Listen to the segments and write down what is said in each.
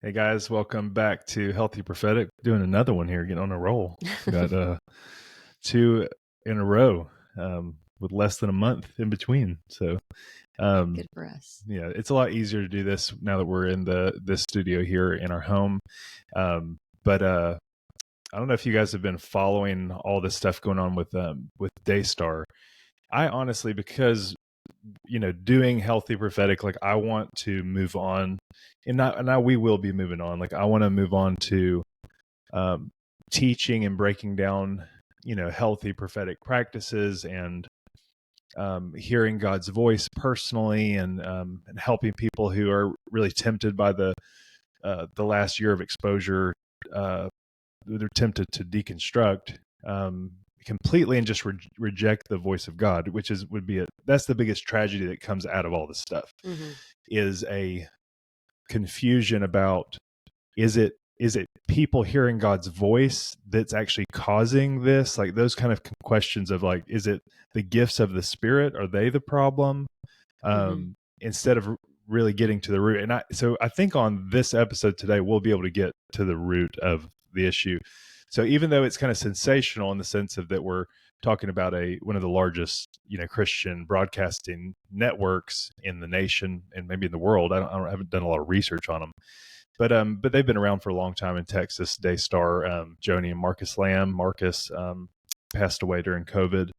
Hey guys, welcome back to Healthy Prophetic. Doing another one here, getting on a roll. Got two in a row with less than a month in between. So Good for us. yeah, it's a lot easier to do this now that we're in this studio here in our home. But I don't know if you guys have been following all this stuff going on with Daystar. I honestly, because doing Healthy Prophetic, like I want to move on, and now we will be moving on. Like I want to move on to teaching and breaking down, healthy prophetic practices and hearing God's voice personally, and helping people who are really tempted by the last year of exposure. They're tempted to deconstruct completely and just reject the voice of God, which that's the biggest tragedy that comes out of all this stuff. Mm-hmm. Is a confusion about is it people hearing God's voice that's actually causing this, like those kind of questions of like, is it the gifts of the Spirit, are they the problem? Instead of really getting to the root. And I think on this episode today we'll be able to get to the root of the issue. So even though it's kind of sensational in the sense of that we're talking about one of the largest, Christian broadcasting networks in the nation and maybe in the world, I haven't done a lot of research on them, but they've been around for a long time in Texas. Daystar, Joni and Lamb. Marcus passed away during COVID,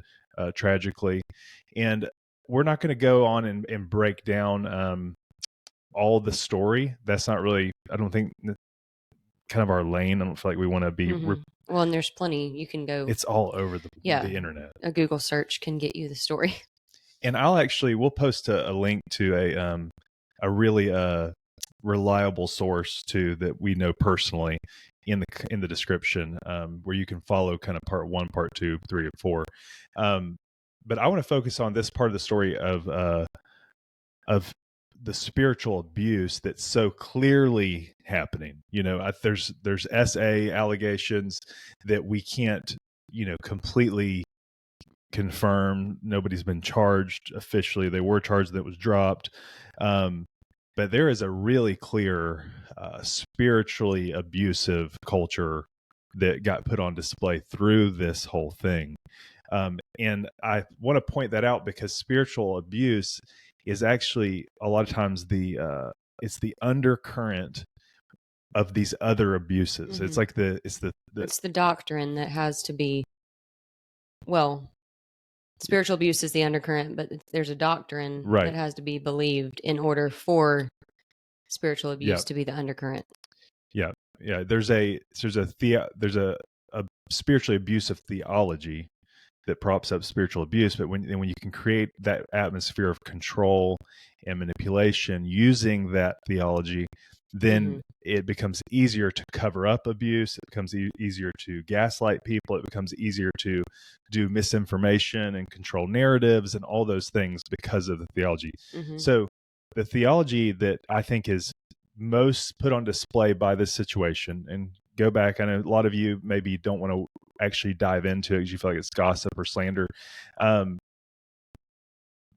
tragically, and we're not going to go on and break down all the story. That's not really, I don't think, kind of our lane. I don't feel like we want to be. Well, and there's plenty you can go. It's all over the internet. A Google search can get you the story. And we'll post a link to a really reliable source too that we know personally in the description, where you can follow kind of part 1, part 2, 3, and 4. But I want to focus on this part of the story of the spiritual abuse that's so clearly happening. There's SA allegations that we can't, completely confirm. Nobody's been charged officially. They were charged, that was dropped. But there is a really clear spiritually abusive culture that got put on display through this whole thing. And I want to point that out because spiritual abuse is actually a lot of times it's the undercurrent of these other abuses. It's like it's the doctrine that has to be, well, spiritual abuse is the undercurrent, but there's a doctrine that has to be believed in order for spiritual abuse to be the undercurrent. Yeah. There's a spiritually abusive theology that props up spiritual abuse, but when you can create that atmosphere of control and manipulation using that theology, then it becomes easier to cover up abuse. It becomes easier to gaslight people. It becomes easier to do misinformation and control narratives and all those things because of the theology. So the theology that I think is most put on display by this situation, and go back, I know a lot of you maybe don't want to actually dive into it because you feel like it's gossip or slander.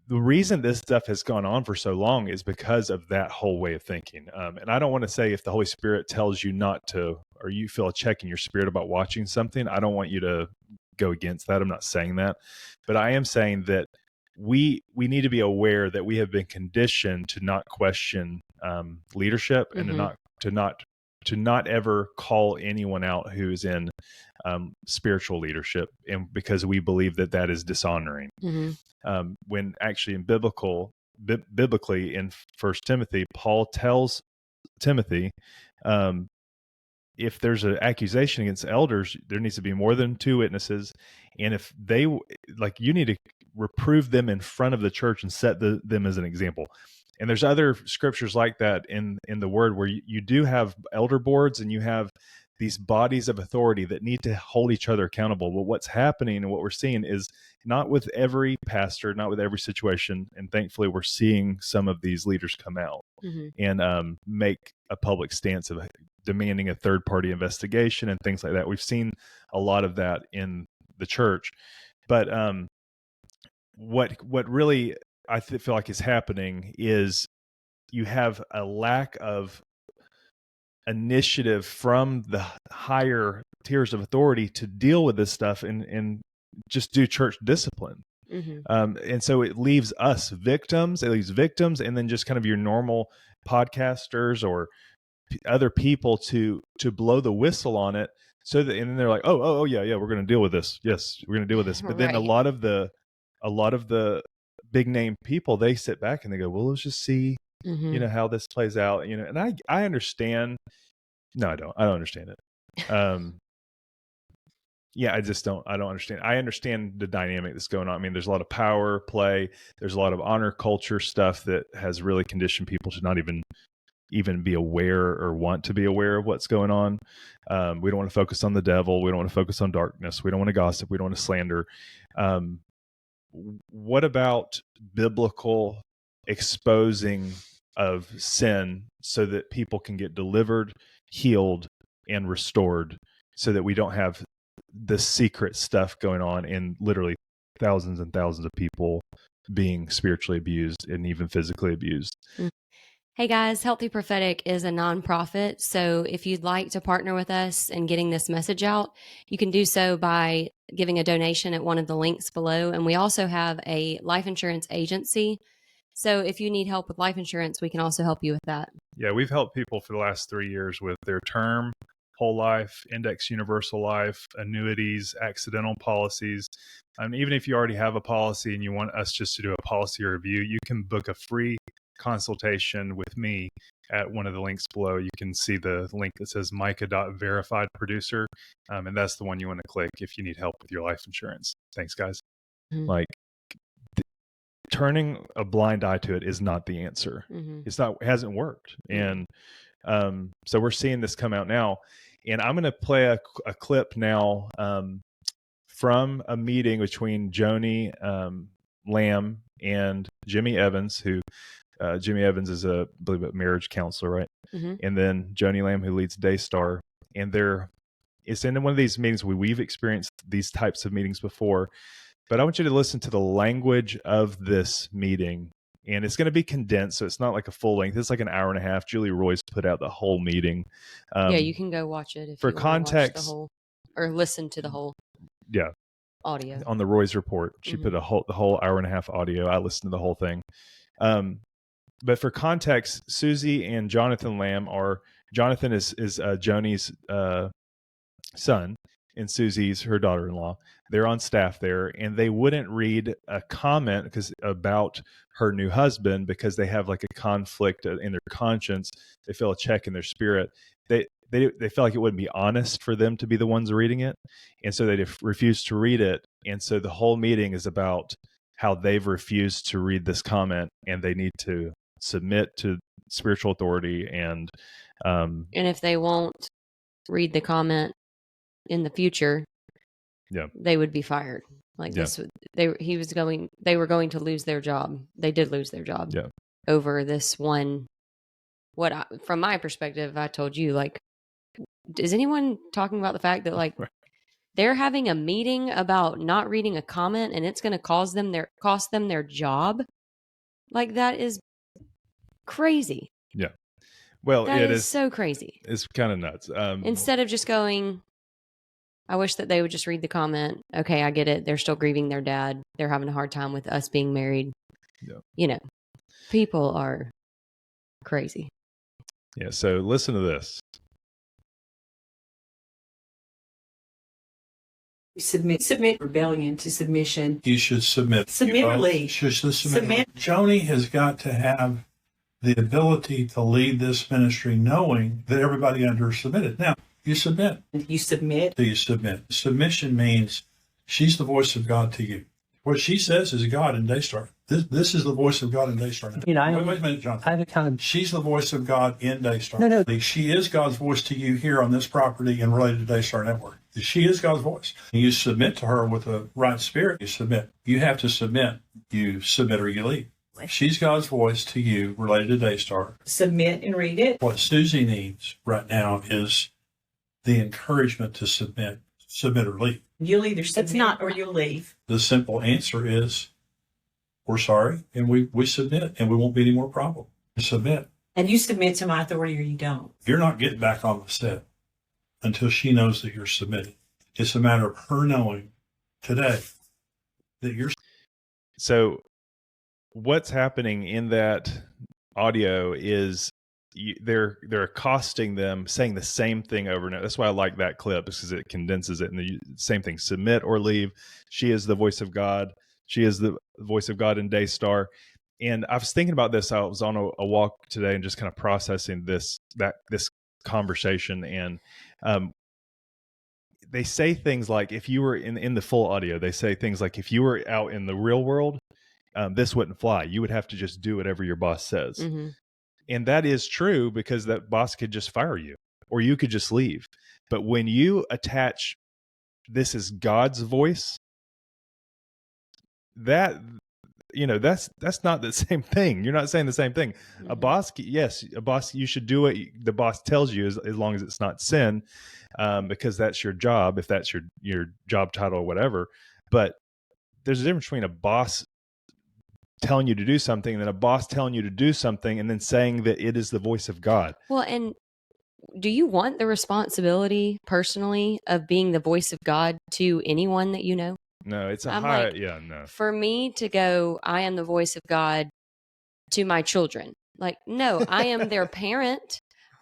The reason this stuff has gone on for so long is because of that whole way of thinking. And I don't want to say if the Holy Spirit tells you not to, or you feel a check in your spirit about watching something, I don't want you to go against that. I'm not saying that, but I am saying that we need to be aware that we have been conditioned to not question leadership and to not ever call anyone out who's in spiritual leadership, and because we believe that is dishonoring. When actually biblically in 1 Timothy, Paul tells Timothy, if there's an accusation against elders, there needs to be more than 2 witnesses. And if they, you need to reprove them in front of the church and set them as an example. And there's other scriptures like that in the word where you do have elder boards and you have these bodies of authority that need to hold each other accountable. But what's happening and what we're seeing is not with every pastor, not with every situation. And thankfully, we're seeing some of these leaders come out and make a public stance of demanding a third-party investigation and things like that. We've seen a lot of that in the church. But what really I feel like is happening is you have a lack of initiative from the higher tiers of authority to deal with this stuff and just do church discipline. And so it leaves us victims. It leaves victims, and then just kind of your normal podcasters or other people to blow the whistle on it. So that, and then they're like, oh yeah, we're going to deal with this. Yes, we're going to deal with this. But then a lot of the big name people, they sit back and they go, well, let's just see, how this plays out. And I understand. No, I don't understand it. Yeah, I don't understand. I understand the dynamic that's going on. I mean, there's a lot of power play. There's a lot of honor culture stuff that has really conditioned people to not even be aware or want to be aware of what's going on. We don't want to focus on the devil. We don't want to focus on darkness. We don't want to gossip. We don't want to slander. What about biblical exposing of sin so that people can get delivered, healed, and restored, so that we don't have the secret stuff going on and literally thousands and thousands of people being spiritually abused and even physically abused? Hey guys, Healthy Prophetic is a nonprofit. So if you'd like to partner with us in getting this message out, you can do so by giving a donation at one of the links below. And we also have a life insurance agency. So if you need help with life insurance, we can also help you with that. Yeah, we've helped people for the last 3 years with their term, whole life, index universal life, annuities, accidental policies. Even if you already have a policy and you want us just to do a policy review, you can book a free consultation with me at one of the links below. You can see the link that says Micah.verified producer. And that's the one you want to click if you need help with your life insurance. Thanks, guys. Like, turning a blind eye to it is not the answer. It hasn't worked. And so we're seeing this come out now. And I'm going to play a clip now from a meeting between Joni Lamb and Jimmy Evans, who Jimmy Evans is I believe a marriage counselor, right? And then Joni Lamb, who leads Daystar. And it's in one of these meetings we've experienced these types of meetings before. But I want you to listen to the language of this meeting. And it's going to be condensed, so it's not like a full length. It's like an hour and a half. Julie Roy's put out the whole meeting. Yeah, you can go watch it if for you want context, to watch the whole, or listen to the whole. Yeah, audio on the Roy's report. She put the whole hour and a half audio. I listened to the whole thing. But for context, Suzy and Jonathan Lamb Jonathan is Joni's son, and Suzy's her daughter-in-law. They're on staff there, and they wouldn't read a comment about her new husband because they have like a conflict in their conscience. They feel a check in their spirit. They feel like it wouldn't be honest for them to be the ones reading it, and so they refused to read it. And so the whole meeting is about how they've refused to read this comment, and they need to submit to spiritual authority. And if they won't read the comment in the future, they would be fired. They were going to lose their job. They did lose their job over this one. From my perspective, I told you, like, is anyone talking about the fact that like they're having a meeting about not reading a comment and it's going to cost them their job? Like, that is crazy. Yeah. Well, it is so crazy. It's kind of nuts. Instead of just going, I wish that they would just read the comment. Okay, I get it. They're still grieving their dad. They're having a hard time with us being married. Yeah. People are crazy. Yeah. So listen to this. Submit rebellion to submission. You should submit. Submit or leave. You should submit. Joni has got to have the ability to lead this ministry knowing that everybody under her submitted. Now, you submit. You submit. Do you submit? Submission means she's the voice of God to you. What she says is God in Daystar. This is the voice of God in Daystar. Wait a minute, Jonathan. She's the voice of God in Daystar. No. She is God's voice to you here on this property and related to Daystar Network. She is God's voice. You submit to her with a right spirit. You submit. You have to submit. You submit or you leave. She's God's voice to you related to Daystar. Submit and read it. What Suzy needs right now is the encouragement to submit. Submit or leave. You'll either submit or you'll leave. The simple answer is, we're sorry, and we submit, and we won't be any more problem. Submit. And you submit to my authority or you don't. You're not getting back on the set until she knows that you're submitting. It's a matter of her knowing today that you're. So what's happening in that audio is they're accosting them, saying the same thing over and over. That's why I like that clip, because it condenses it. And the same thing: submit or leave. She is the voice of God. She is the voice of God in Daystar. And I was thinking about this. I was on a walk today and just kind of processing this conversation. And they say things like, if you were in the full audio, they say things like, if you were out in the real world, this wouldn't fly. You would have to just do whatever your boss says. Mm-hmm. And that is true, because that boss could just fire you, or you could just leave. But when you attach, this is God's voice, that's not the same thing. You're not saying the same thing. Mm-hmm. A boss, you should do what the boss tells you, as long as it's not sin, because that's your job, if that's your job title or whatever. But there's a difference between a boss telling you to do something and then a boss telling you to do something and then saying that it is the voice of God. Well, and do you want the responsibility personally of being the voice of God to anyone that you know? No, it's no. For me to go, I am the voice of God to my children. Like, no, I am their parent.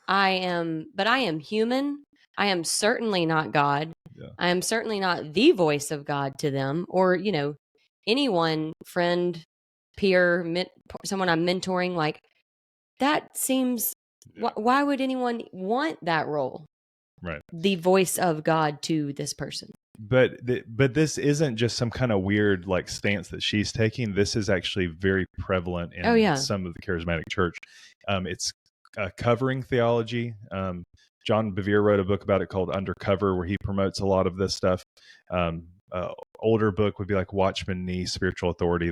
But I am human. I am certainly not God. Yeah. I am certainly not the voice of God to them, or, anyone, friend, peer, someone I'm mentoring. Like, that seems, why would anyone want that role? Right. The voice of God to this person. But this isn't just some kind of weird stance that she's taking. This is actually very prevalent in some of the charismatic church. It's covering theology. John Bevere wrote a book about it called Undercover, where he promotes a lot of this stuff. Older book would be like Watchman Nee, Spiritual Authority.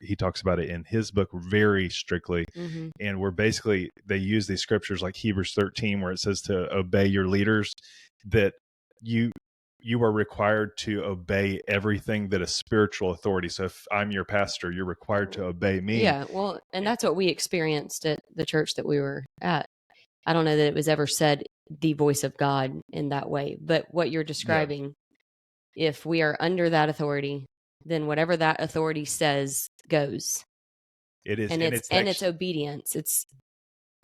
He talks about it in his book very strictly. Mm-hmm. And where basically they use these scriptures like Hebrews 13, where it says to obey your leaders, that you are required to obey everything that a spiritual authority. So if I'm your pastor, you're required to obey me. Yeah, well, and that's what we experienced at the church that we were at. I don't know that it was ever said the voice of God in that way, but what you're describing, if we are under that authority, then whatever that authority says goes. It is, and it's obedience. It's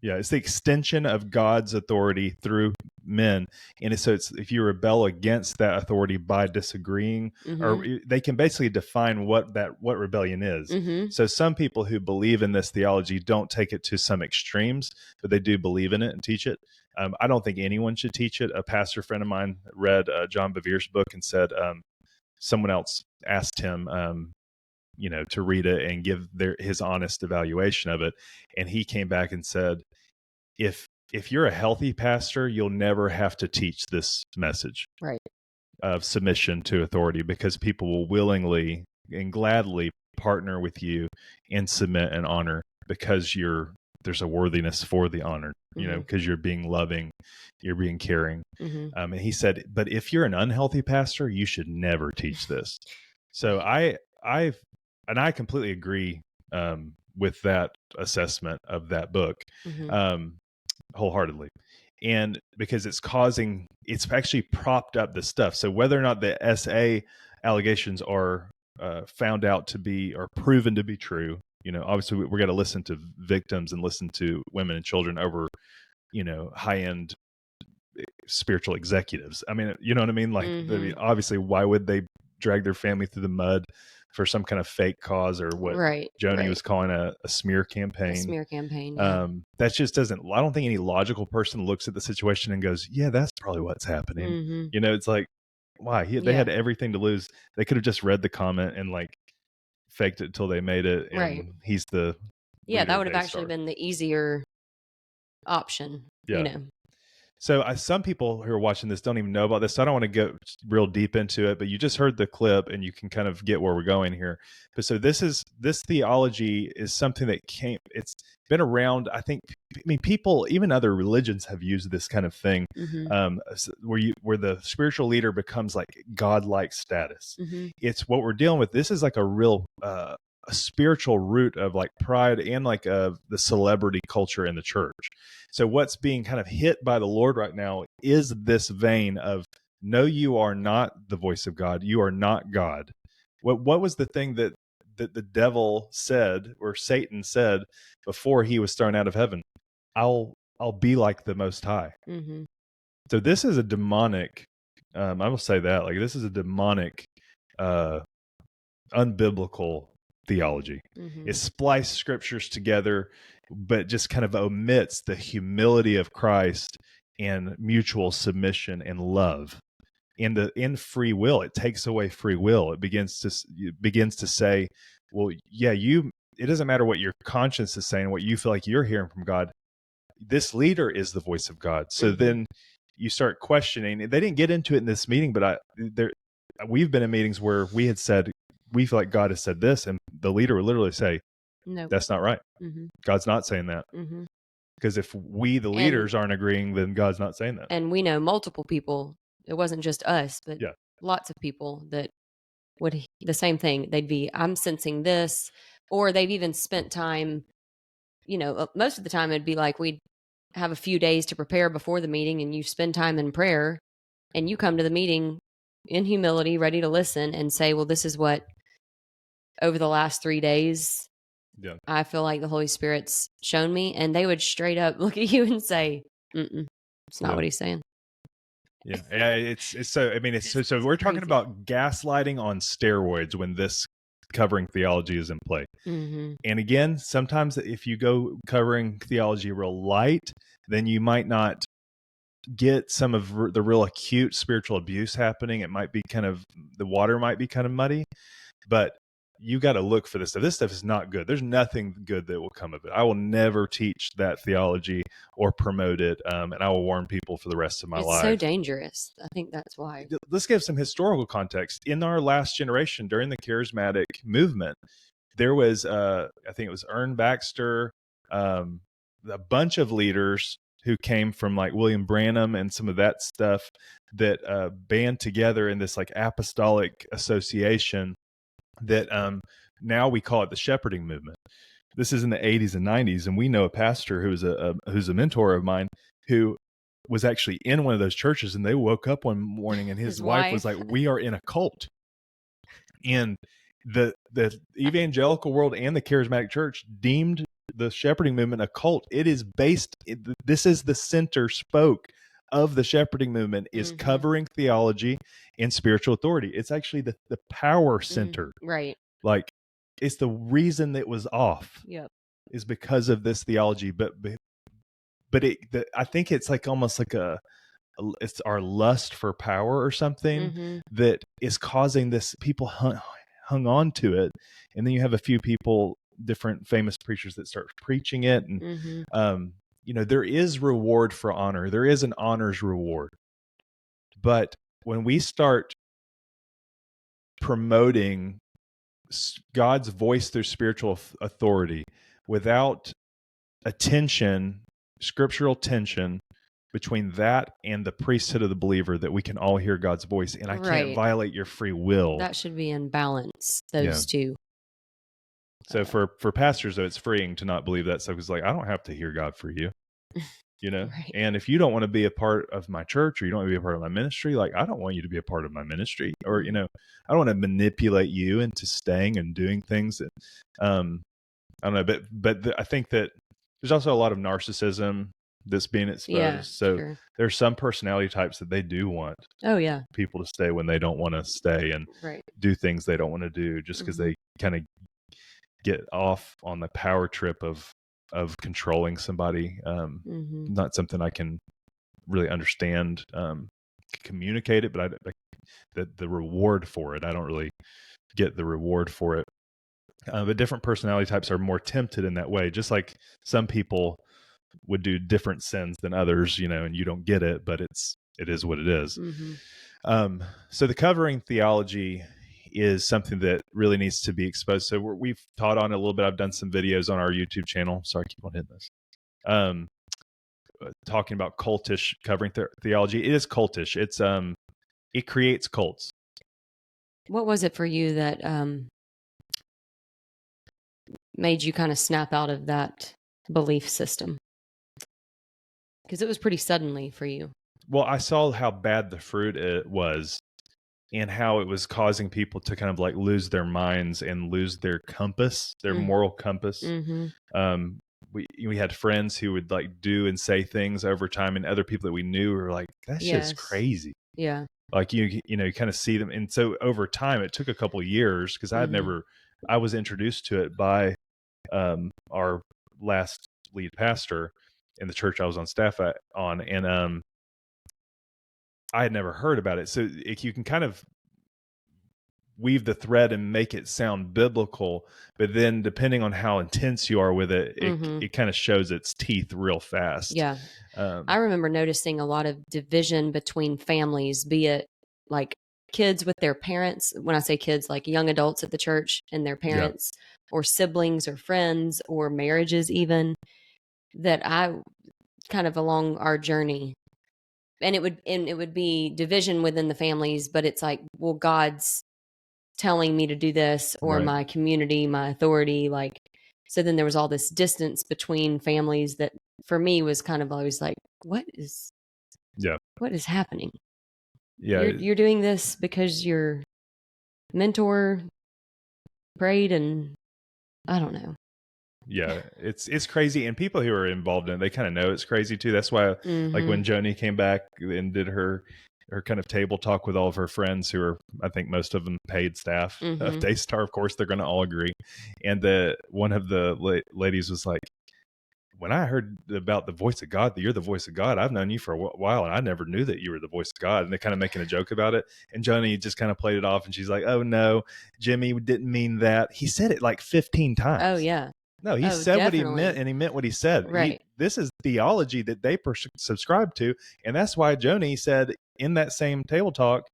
the extension of God's authority through men. And so it's if you rebel against that authority by disagreeing, mm-hmm. or they can basically define what rebellion is. Mm-hmm. So some people who believe in this theology don't take it to some extremes, but they do believe in it and teach it. I don't think anyone should teach it. A pastor friend of mine read John Bevere's book and said someone else asked him to read it and give his honest evaluation of it. And he came back and said, if you're a healthy pastor, you'll never have to teach this message of submission to authority, because people will willingly and gladly partner with you and submit and honor, because there's a worthiness for the honor, mm-hmm. Because you're being loving, you're being caring. Mm-hmm. And he said, but if you're an unhealthy pastor, you should never teach this. So I completely agree with that assessment of that book, mm-hmm. Wholeheartedly. And because it's actually propped up the stuff. So whether or not the SA allegations are found out to be, or proven to be true, obviously we're going to listen to victims and listen to women and children over, high-end spiritual executives. I mean, you know what I mean? Like, mm-hmm. Obviously, why would they drag their family through the mud for some kind of fake cause, or what Joni was calling a smear campaign? A smear campaign. Yeah. That just doesn't. I don't think any logical person looks at the situation and goes, "Yeah, that's probably what's happening." Mm-hmm. It's like, why? They had everything to lose. They could have just read the comment and faked it until they made it. And he's the that would have actually been the easier option. Yeah. So some people who are watching this don't even know about this. So I don't want to go real deep into it, but you just heard the clip and you can kind of get where we're going here. But so this theology is something that it's been around. I mean, people, even other religions have used this kind of thing, mm-hmm. Where the spiritual leader becomes like godlike status. Mm-hmm. It's what we're dealing with. This is like a real a spiritual root of like pride and like the celebrity culture in the church. So what's being kind of hit by the Lord right now is this vein of, no, you are not the voice of God. You are not God. What was the thing that the devil said, or Satan said, before he was thrown out of heaven? I'll be like the Most High. Mm-hmm. So this is a demonic, I will say that, like, this is a demonic, unbiblical theology. Mm-hmm. It spliced scriptures together, but just kind of omits the humility of Christ and mutual submission and love. In free will, it takes away free will. It begins to say, well, yeah, it doesn't matter what your conscience is saying, what you feel like you're hearing from God. This leader is the voice of God. So then you start questioning. They didn't get into it in this meeting, but we've been in meetings where we had said, we feel like God has said this, and the leader would literally say, no, that's not right. Mm-hmm. God's not saying that. Mm-hmm. Because if we, the leaders, aren't agreeing, then God's not saying that. And we know multiple people. It wasn't just us, but yeah, lots of people that would the same thing. They'd be, I'm sensing this, or they've even spent time, most of the time it'd be like we'd have a few days to prepare before the meeting, and you spend time in prayer, and you come to the meeting in humility, ready to listen and say, well, this is what over the last 3 days, I feel like the Holy Spirit's shown me. And they would straight up look at you and say, it's not what he's saying. Yeah, it's so. I mean, it's so. We're talking about gaslighting on steroids when this covering theology is in play. Mm-hmm. And again, sometimes if you go covering theology real light, then you might not get some of the real acute spiritual abuse happening. It might be the water might be kind of muddy, but you got to look for this stuff. This stuff is not good. There's nothing good that will come of it. I will never teach that theology or promote it, and I will warn people for the rest of my life. It's so dangerous. I think that's why. Let's give some historical context. In our last generation, during the charismatic movement, there was, I think it was Ern Baxter, a bunch of leaders who came from like William Branham and some of that stuff that band together in this like apostolic association that now we call it the shepherding movement. This is in the 80s and 90s, and we know a pastor who's a mentor of mine who was actually in one of those churches, and they woke up one morning and his wife was like, we are in a cult. And the evangelical world and the charismatic church deemed the shepherding movement a cult. It is this is the center spoke of the shepherding movement, is covering theology and spiritual authority. It's actually the power center. Right. Like, it's the reason that it was off. Yep. Is because of this theology. But I think it's like almost like it's our lust for power or something that is causing this. People hung on to it, and then you have a few people, different famous preachers, that start preaching it, and there is reward for honor. There is an honor's reward. But when we start promoting God's voice through spiritual authority without scriptural tension between that and the priesthood of the believer, that we can all hear God's voice, and I can't violate your free will. That should be in balance, those two. So for pastors, though, it's freeing to not believe that stuff. It's like, I don't have to hear God for you, Right. And if you don't want to be a part of my church, or you don't want to be a part of my ministry, like, I don't want you to be a part of my ministry, or, I don't want to manipulate you into staying and doing things that, I don't know, but I think that there's also a lot of narcissism that's being exposed. Yeah, so sure. There's some personality types that they do want people to stay when they don't want to stay, and do things they don't want to do, just because they kind of get off on the power trip of controlling somebody. Not something I can really understand, communicate it, but the reward for it, I don't really get the reward for it. But different personality types are more tempted in that way, just like some people would do different sins than others, and you don't get it, but it is what it is. So the covering theology is something that really needs to be exposed. So we've taught on it a little bit. I've done some videos on our YouTube channel. Sorry, I keep on hitting this. Talking about cultish covering theology. It is cultish. It's it creates cults. What was it for you that made you kind of snap out of that belief system? Because it was pretty suddenly for you. Well, I saw how bad the fruit it was and how it was causing people to kind of like lose their minds and lose their compass, their moral compass. Mm-hmm. We had friends who would like do and say things over time, and other people that we knew were like, that's just crazy. Yeah. Like, you kind of see them. And so over time, it took a couple of years because I was introduced to it by our last lead pastor in the church I was on staff on. And I had never heard about it. So you can kind of weave the thread and make it sound biblical, but then depending on how intense you are with it, it kind of shows its teeth real fast. Yeah. I remember noticing a lot of division between families, be it like kids with their parents. When I say kids, like young adults at the church and their parents, or siblings or friends, or marriages even, that I kind of along our journey. And it would be division within the families, but it's like, well, God's telling me to do this, or my community, my authority, like, so then there was all this distance between families that for me was kind of always like, what is happening? Yeah. You're doing this because your mentor prayed, and I don't know. Yeah, it's crazy, and people who are involved in it, they kind of know it's crazy too. That's why, like when Joni came back and did her kind of table talk with all of her friends, who are, I think most of them paid staff of Daystar, of course, they're going to all agree. And one of the ladies was like, when I heard about the voice of God, that you're the voice of God, I've known you for a while, and I never knew that you were the voice of God. And they're kind of making a joke about it. And Joni just kind of played it off, and she's like, oh no, Jimmy didn't mean that. He said it like 15 times. Oh yeah. No, he said definitely what he meant, and he meant what he said. Right. This is theology that they subscribe to, and that's why Joni said in that same table talk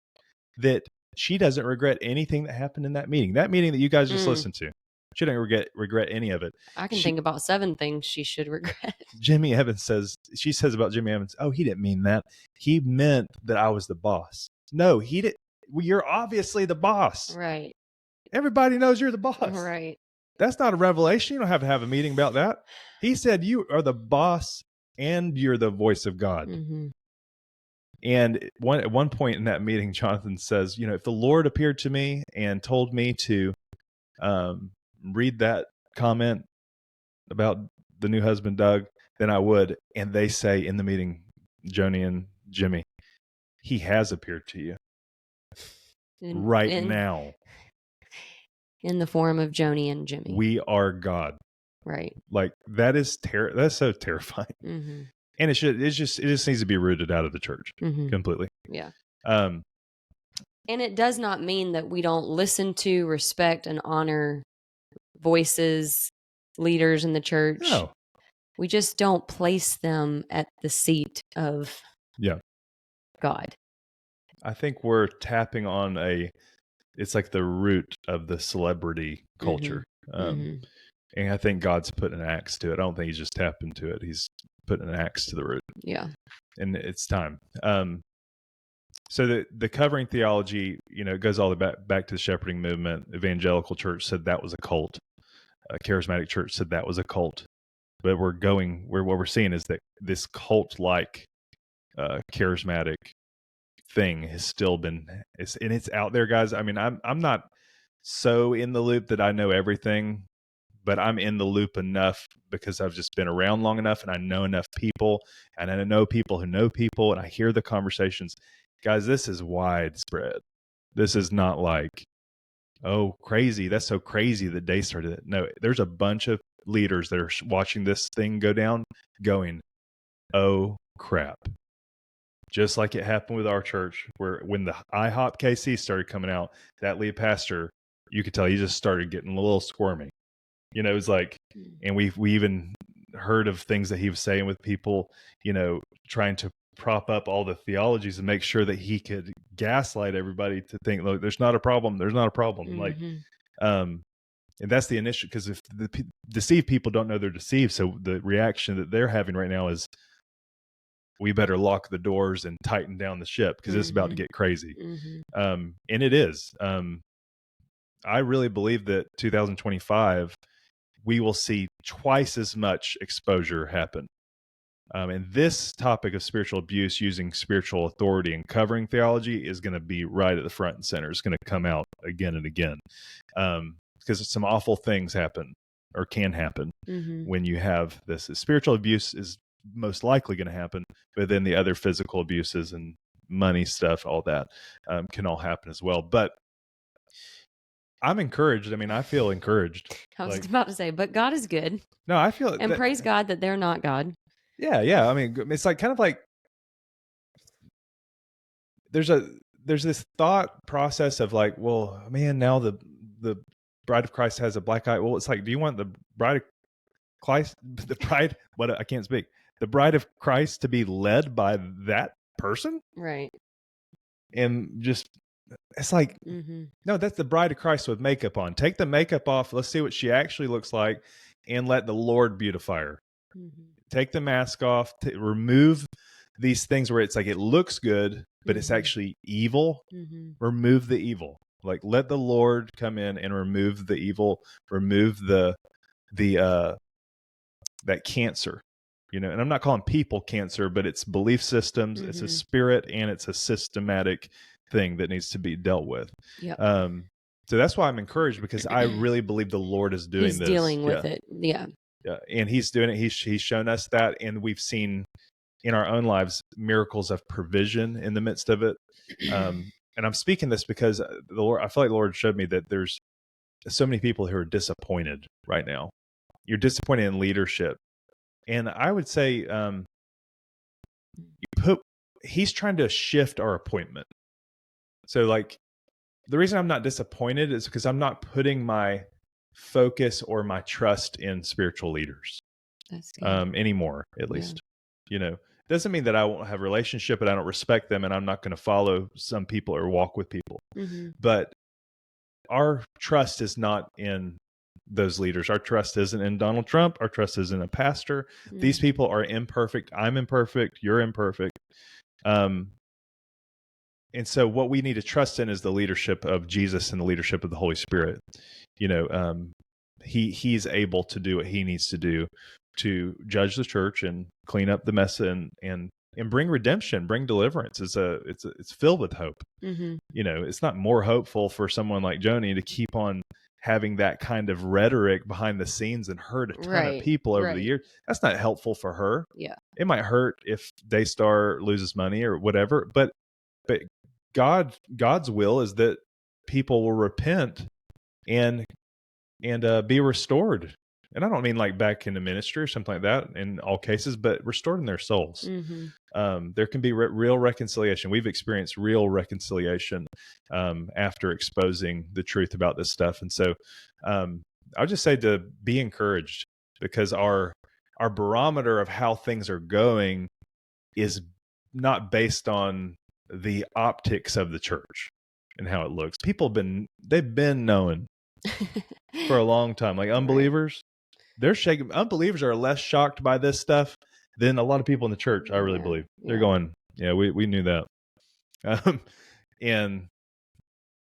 that she doesn't regret anything that happened in that meeting. That meeting that you guys just listened to, she doesn't regret any of it. I can think about 7 things she should regret. Jimmy Evans she says about Jimmy Evans, oh, he didn't mean that. He meant that I was the boss. No, he didn't. Well, you're obviously the boss. Right. Everybody knows you're the boss. Right. That's not a revelation. You don't have to have a meeting about that. He said you are the boss and you're the voice of God. And at one point in that meeting, Jonathan says, if the Lord appeared to me and told me to read that comment about the new husband, Doug, then I would. And they say in the meeting, Joni and Jimmy, he has appeared to you now. In the form of Joni and Jimmy. We are God. Right. Like that's so terrifying. And it just needs to be rooted out of the church completely. Yeah. And it does not mean that we don't listen to, respect, and honor voices, leaders in the church. No. We just don't place them at the seat of God. I think we're tapping on it's like the root of the celebrity culture. And I think God's put an axe to it. I don't think he's just tapped into it. He's put an axe to the root. Yeah. And it's time. So the covering theology, it goes all the way back to the shepherding movement. Evangelical church said that was a cult. Charismatic church said that was a cult. But what we're seeing is that this cult-like charismatic thing has still been, and it's out there, guys. I mean, I'm not so in the loop that I know everything, but I'm in the loop enough because I've just been around long enough, and I know enough people, and I know people who know people, and I hear the conversations. Guys, this is widespread. This is not like, oh, crazy. That's so crazy that Daystar did it. No, there's a bunch of leaders that are watching this thing go down going, oh, crap. Just like it happened with our church, where when the IHOP KC started coming out, that lead pastor, you could tell he just started getting a little squirmy. It was like, and we even heard of things that he was saying with people, trying to prop up all the theologies and make sure that he could gaslight everybody to think, look, there's not a problem. There's not a problem. Like, and that's the initial, because if the deceived people don't know they're deceived, so the reaction that they're having right now is, we better lock the doors and tighten down the ship because it's about to get crazy. And it is. I really believe that 2025 we will see twice as much exposure happen. And this topic of spiritual abuse using spiritual authority and covering theology is going to be right at the front and center. It's going to come out again and again, because some awful things happen or can happen when you have this. Spiritual abuse is most likely going to happen, but then the other physical abuses and money stuff, all that can all happen as well. But I'm encouraged. I mean, I feel encouraged. I was about to say, but God is good. No, I feel and praise God that they're not God. Yeah. I mean, it's like kind of like there's this thought process of like, well, man, now the bride of Christ has a black eye. Well, it's like, do you want the bride of Christ, the bride of Christ to be led by that person? Right. And just, it's like, no, that's the bride of Christ with makeup on. Take the makeup off. Let's see what she actually looks like, and let the Lord beautify her. Take the mask off, remove these things where it's like it looks good, but it's actually evil. Remove the evil. Like, let the Lord come in and remove the evil, remove that cancer, and I'm not calling people cancer, but it's belief systems, it's a spirit, and it's a systematic thing that needs to be dealt with. So that's why I'm encouraged, because I really believe the Lord is doing this. He's dealing with it. Yeah. And he's doing it. He's shown us that, and we've seen in our own lives miracles of provision in the midst of it. And I'm speaking this because I feel like the Lord showed me that there's so many people who are disappointed right now. You're disappointed in leadership. And I would say he's trying to shift our appointment. So like, the reason I'm not disappointed is because I'm not putting my focus or my trust in spiritual leaders anymore, at least. Doesn't mean that I won't have a relationship and I don't respect them and I'm not going to follow some people or walk with people. But our trust is not in those leaders. Our trust isn't in Donald Trump. Our trust isn't in a pastor. These people are imperfect. I'm imperfect. You're imperfect. And so what we need to trust in is the leadership of Jesus and the leadership of the Holy Spirit. He's able to do what he needs to do to judge the church and clean up the mess and bring redemption, bring deliverance. It's filled with hope. It's not more hopeful for someone like Joni to keep on having that kind of rhetoric behind the scenes and hurt a ton of people over the years. That's not helpful for her. Yeah. It might hurt if Daystar loses money or whatever, but God's will is that people will repent and be restored. And I don't mean like back into ministry or something like that in all cases, but restored in their souls. There can be real reconciliation. We've experienced real reconciliation after exposing the truth about this stuff. And so I'll just say to be encouraged, because our barometer of how things are going is not based on the optics of the church and how it looks. They've been knowing for a long time. Like unbelievers, they're shaking. Unbelievers are less shocked by this stuff than a lot of people in the church. I really believe they're going, yeah, we knew that. And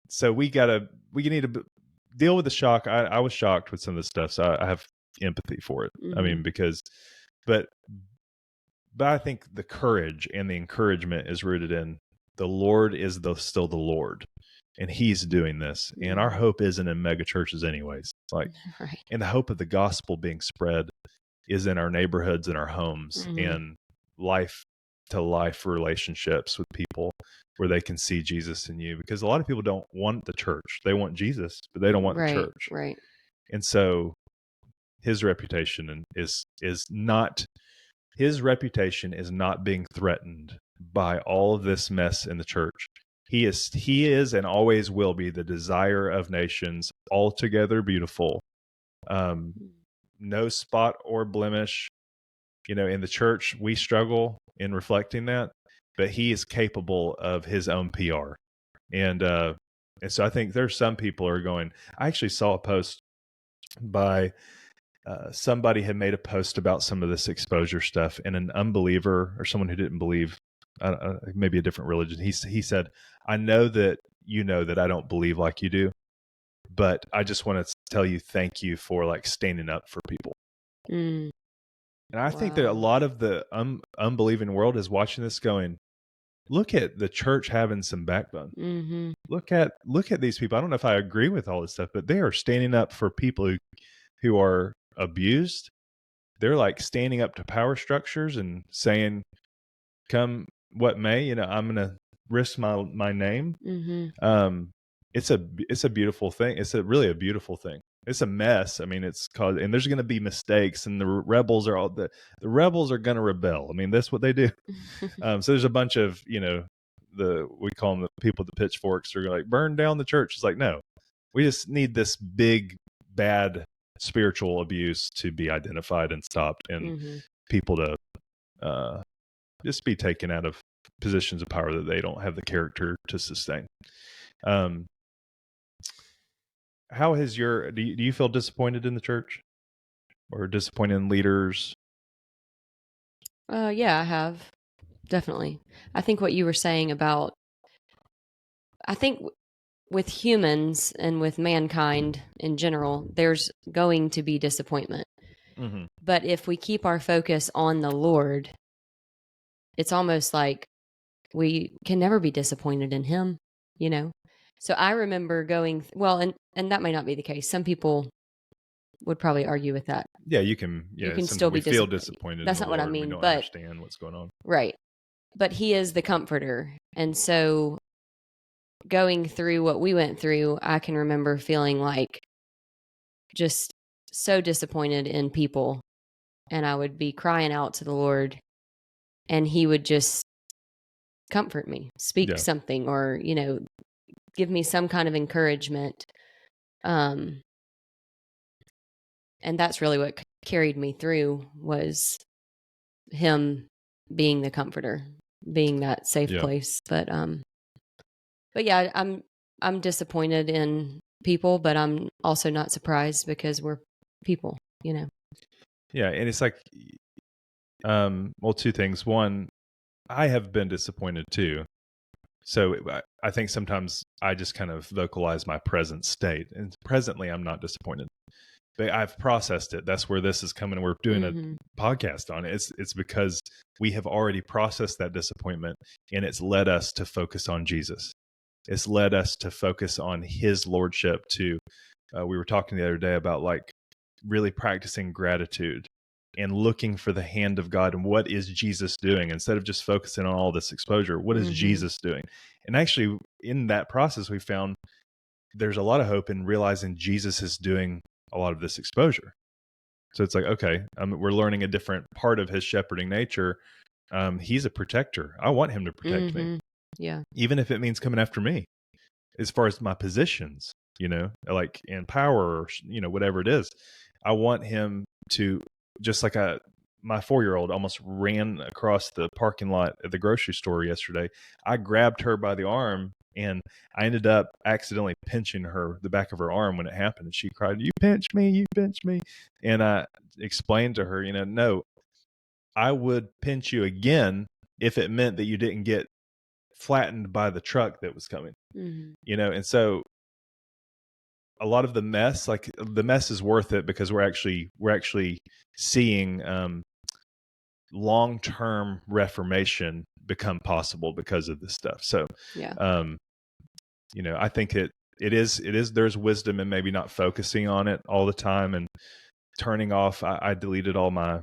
so we need to deal with the shock. I was shocked with some of this stuff, so I have empathy for it. I mean, but I think the courage and the encouragement is rooted in the Lord is still the Lord, and he's doing this. And our hope isn't in mega churches anyways. Like, and the hope of the gospel being spread is in our neighborhoods and our homes and life to life relationships with people where they can see Jesus in you, because a lot of people don't want the church. They want Jesus, but they don't want the church. Right. And so his reputation is not being threatened by all of this mess in the church. He is and always will be the desire of nations, altogether beautiful, no spot or blemish. In the church, we struggle in reflecting that, but he is capable of his own PR. And so I think there's some people who are going, I actually saw a post by somebody had made a post about some of this exposure stuff, and an unbeliever or someone who didn't believe, maybe a different religion, he said, I know that I don't believe like you do, but I just want to tell you thank you for like standing up for people. Mm. And I think that a lot of the unbelieving world is watching this going, look at the church having some backbone. Mm-hmm. Look at these people. I don't know if I agree with all this stuff, but they are standing up for people who are abused. They're like standing up to power structures and saying, come what may, I'm going to risk my name. Mm-hmm. It's a beautiful thing. It's really a beautiful thing. It's a mess. I mean, and there's going to be mistakes, and the rebels are the rebels are going to rebel. I mean, that's what they do. So there's a bunch of, we call them the people with the pitchforks. They're like, burn down the church. It's like, no, we just need this big, bad spiritual abuse to be identified and stopped, and people to just be taken out of positions of power that they don't have the character to sustain. How has do you feel disappointed in the church or disappointed in leaders? Yeah, I have. Definitely. I think what you were saying about, I think with humans and with mankind in general, there's going to be disappointment. Mm-hmm. But if we keep our focus on the Lord, it's almost like we can never be disappointed in him, So I remember going, and that may not be the case. Some people would probably argue with that. Yeah, you can still be feel disappointed. That's in the not Lord. what I mean, we don't but understand what's going on. Right. But he is the comforter. And so going through what we went through, I can remember feeling like just so disappointed in people. And I would be crying out to the Lord, and he would just comfort me, speak something, or, give me some kind of encouragement. And that's really what carried me through, was him being the comforter, being that safe place. But yeah, I'm disappointed in people, but I'm also not surprised because we're people, Yeah, and it's like, two things. One, I have been disappointed too. So I think sometimes I just kind of vocalize my present state, and presently I'm not disappointed. But I've processed it. That's where this is coming. We're doing a podcast on it. It's because we have already processed that disappointment, and it's led us to focus on Jesus. It's led us to focus on his lordship. We were talking the other day about like really practicing gratitude and looking for the hand of God and what is Jesus doing, instead of just focusing on all this exposure. What is Jesus doing? And actually, in that process, we found there's a lot of hope in realizing Jesus is doing a lot of this exposure. So it's like, okay, we're learning a different part of his shepherding nature. He's a protector. I want him to protect me. Yeah. Even if it means coming after me, as far as my positions, like in power, or, whatever it is. I want him to, just like my 4-year-old almost ran across the parking lot at the grocery store yesterday. I grabbed her by the arm, and I ended up accidentally pinching the back of her arm when it happened. And she cried, "You pinched me, you pinched me." And I explained to her, no, I would pinch you again if it meant that you didn't get flattened by the truck that was coming. And so a lot of the mess is worth it, because we're actually seeing long-term reformation become possible because of this stuff. So I think it is there's wisdom in maybe not focusing on it all the time and turning off. I deleted all my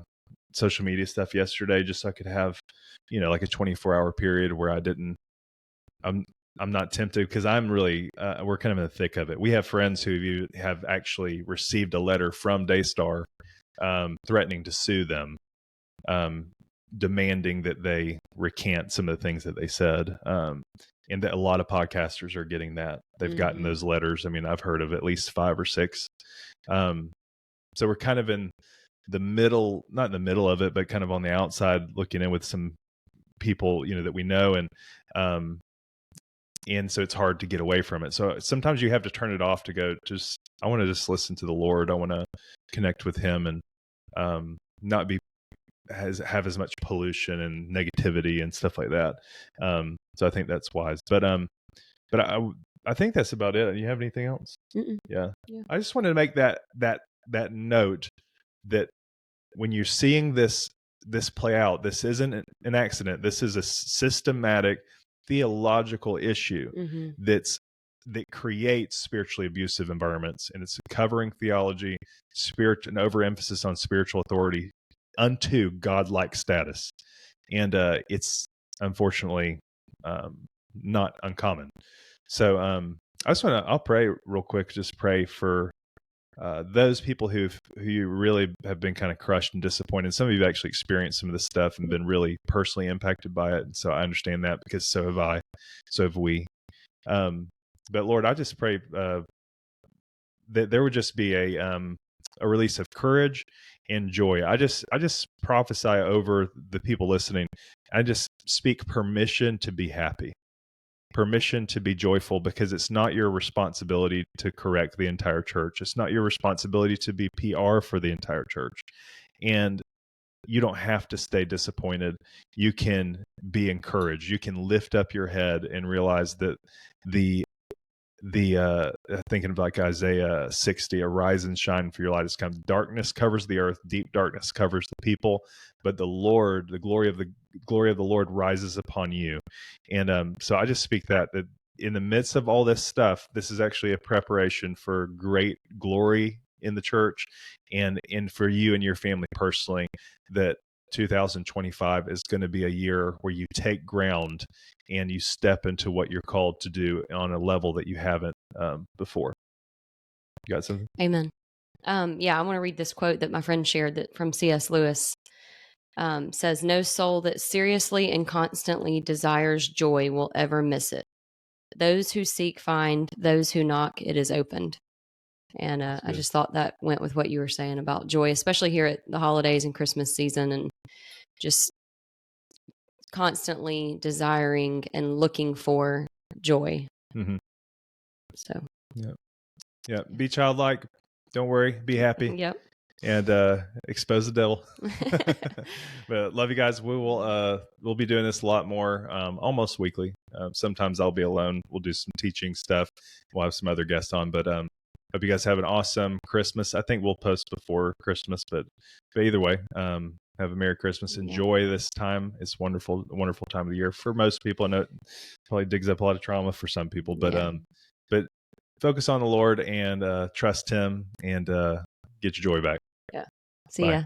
social media stuff yesterday just so I could have like a 24-hour period where I'm not tempted, because I'm really we're kind of in the thick of it. We have friends who have actually received a letter from Daystar threatening to sue them, demanding that they recant some of the things that they said. And that a lot of podcasters are getting that. They've gotten those letters. I mean, I've heard of at least 5 or 6. So we're kind of in the middle, not in the middle of it, but kind of on the outside looking in with some people, that we know. And so it's hard to get away from it. So sometimes you have to turn it off to go, I want to just listen to the Lord. I want to connect with him, and not have as much pollution and negativity and stuff like that. So I think that's wise. But I think that's about it. You have anything else? Yeah. I just wanted to make that note that when you're seeing this play out, this isn't an accident. This is a systematic theological issue that creates spiritually abusive environments, and it's covering theology, spirit, and overemphasis on spiritual authority unto godlike status, and it's unfortunately not uncommon. So I'll pray real quick. Just pray for those people who really have been kind of crushed and disappointed. Some of you have actually experienced some of this stuff and been really personally impacted by it. And so I understand that, because so have I, so have we. But Lord, I just pray that there would just be a release of courage and joy. I just prophesy over the people listening. I just speak permission to be happy, permission to be joyful, because it's not your responsibility to correct the entire church. It's not your responsibility to be PR for the entire church. And you don't have to stay disappointed. You can be encouraged. You can lift up your head and realize that thinking of like Isaiah 60, arise and shine, for your light has come. Darkness covers the earth, deep darkness covers the people, but the glory of the Lord rises upon you. And so I just speak that in the midst of all this stuff, this is actually a preparation for great glory in the church, and for you and your family personally, that 2025 is going to be a year where you take ground and you step into what you're called to do on a level that you haven't before. You got something? Amen. Yeah, I want to read this quote that my friend shared that from C.S. Lewis. Says, no soul that seriously and constantly desires joy will ever miss it. Those who seek find, those who knock, it is opened. And I just thought that went with what you were saying about joy, especially here at the holidays and Christmas season, and just constantly desiring and looking for joy. So, yeah, be childlike. Don't worry, be happy. Yep. And expose the devil. But love you guys. We'll be doing this a lot more, almost weekly. Sometimes I'll be alone. We'll do some teaching stuff. We'll have some other guests on, but hope you guys have an awesome Christmas. I think we'll post before Christmas, but either way, have a Merry Christmas. Enjoy this time. It's wonderful time of the year for most people. I know it probably digs up a lot of trauma for some people, but focus on the Lord and trust Him, and get your joy back. Yeah. See ya.